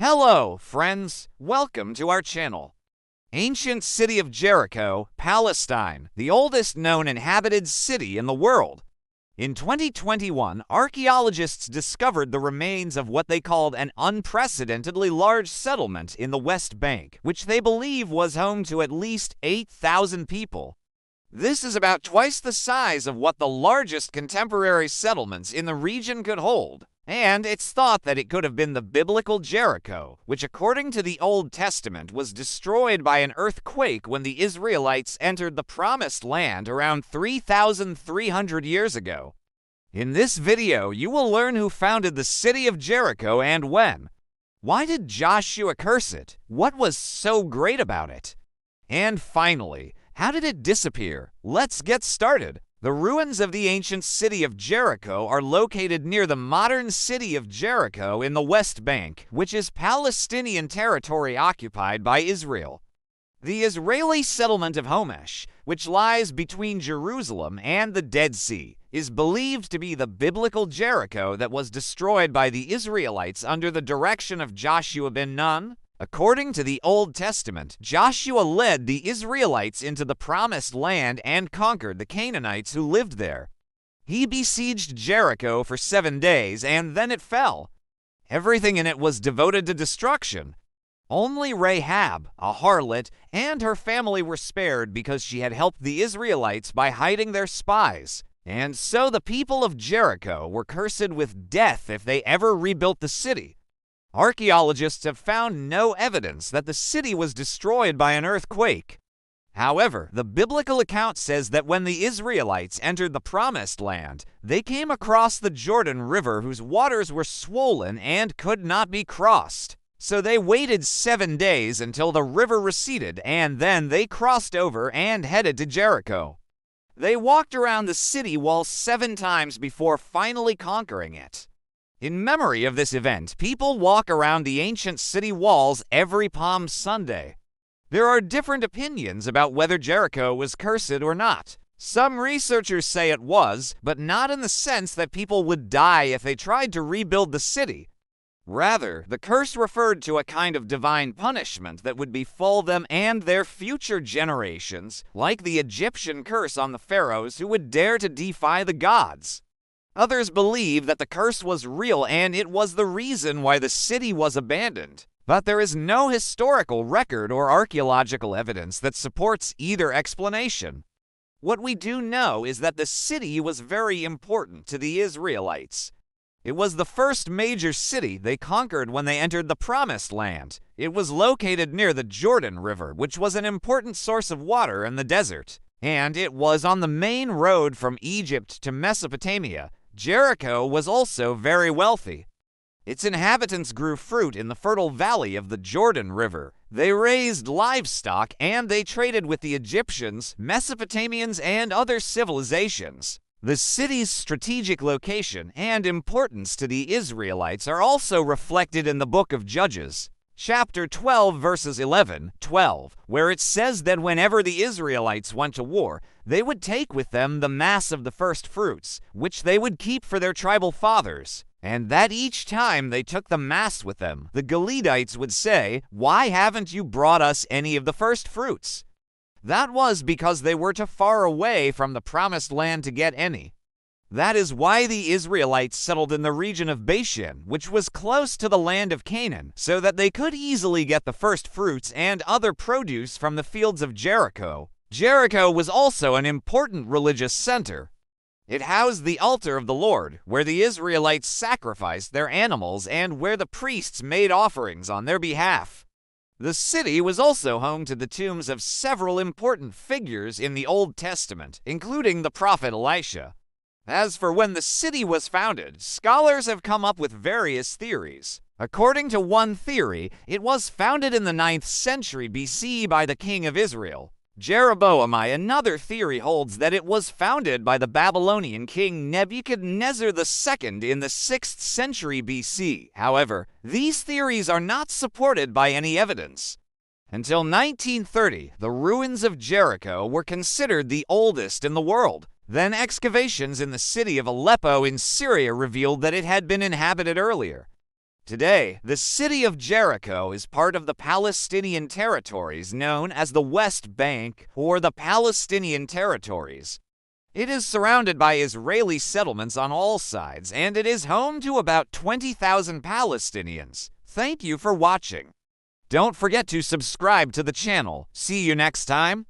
Hello, friends. Welcome to our channel. Ancient city of Jericho, Palestine, the oldest known inhabited city in the world. In 2021, archaeologists discovered the remains of what they called an unprecedentedly large settlement in the West Bank, which they believe was home to at least 8,000 people. This is about twice the size of what the largest contemporary settlements in the region could hold. And it's thought that it could have been the biblical Jericho, which according to the Old Testament was destroyed by an earthquake when the Israelites entered the Promised Land around 3,300 years ago. In this video, you will learn who founded the city of Jericho and when. Why did Joshua curse it? What was so great about it? And finally, how did it disappear? Let's get started. The ruins of the ancient city of Jericho are located near the modern city of Jericho in the West Bank, which is Palestinian territory occupied by Israel. The Israeli settlement of Homesh, which lies between Jerusalem and the Dead Sea, is believed to be the biblical Jericho that was destroyed by the Israelites under the direction of Joshua ben Nun. According to the Old Testament, Joshua led the Israelites into the Promised Land and conquered the Canaanites who lived there. He besieged Jericho for 7 days, and then it fell. Everything in it was devoted to destruction. Only Rahab, a harlot, and her family were spared because she had helped the Israelites by hiding their spies. And so the people of Jericho were cursed with death if they ever rebuilt the city. Archaeologists have found no evidence that the city was destroyed by an earthquake. However, the biblical account says that when the Israelites entered the Promised Land, they came across the Jordan River whose waters were swollen and could not be crossed. So they waited 7 days until the river receded, and then they crossed over and headed to Jericho. They walked around the city walls 7 times before finally conquering it. In memory of this event, people walk around the ancient city walls every Palm Sunday. There are different opinions about whether Jericho was cursed or not. Some researchers say it was, but not in the sense that people would die if they tried to rebuild the city. Rather, the curse referred to a kind of divine punishment that would befall them and their future generations, like the Egyptian curse on the pharaohs who would dare to defy the gods. Others believe that the curse was real and it was the reason why the city was abandoned. But there is no historical record or archaeological evidence that supports either explanation. What we do know is that the city was very important to the Israelites. It was the first major city they conquered when they entered the Promised Land. It was located near the Jordan River, which was an important source of water in the desert. And it was on the main road from Egypt to Mesopotamia. Jericho was also very wealthy. Its inhabitants grew fruit in the fertile valley of the Jordan River. They raised livestock and they traded with the Egyptians, Mesopotamians, and other civilizations. The city's strategic location and importance to the Israelites are also reflected in the book of Judges. Chapter 12, verses 11-12, where it says that whenever the Israelites went to war, they would take with them the mass of the first fruits, which they would keep for their tribal fathers, and that each time they took the mass with them, the Galeedites would say, "Why haven't you brought us any of the first fruits?" That was because they were too far away from the Promised Land to get any. That is why the Israelites settled in the region of Bashan, which was close to the land of Canaan, so that they could easily get the first fruits and other produce from the fields of Jericho. Jericho was also an important religious center. It housed the altar of the Lord, where the Israelites sacrificed their animals and where the priests made offerings on their behalf. The city was also home to the tombs of several important figures in the Old Testament, including the prophet Elisha. As for when the city was founded, scholars have come up with various theories. According to one theory, it was founded in the 9th century BC by the king of Israel, Jeroboam. Another theory holds that it was founded by the Babylonian king Nebuchadnezzar II in the 6th century BC. However, these theories are not supported by any evidence. Until 1930, the ruins of Jericho were considered the oldest in the world. Then excavations in the city of Aleppo in Syria revealed that it had been inhabited earlier. Today, the city of Jericho is part of the Palestinian territories known as the West Bank or the Palestinian territories. It is surrounded by Israeli settlements on all sides, and it is home to about 20,000 Palestinians. Thank you for watching. Don't forget to subscribe to the channel. See you next time.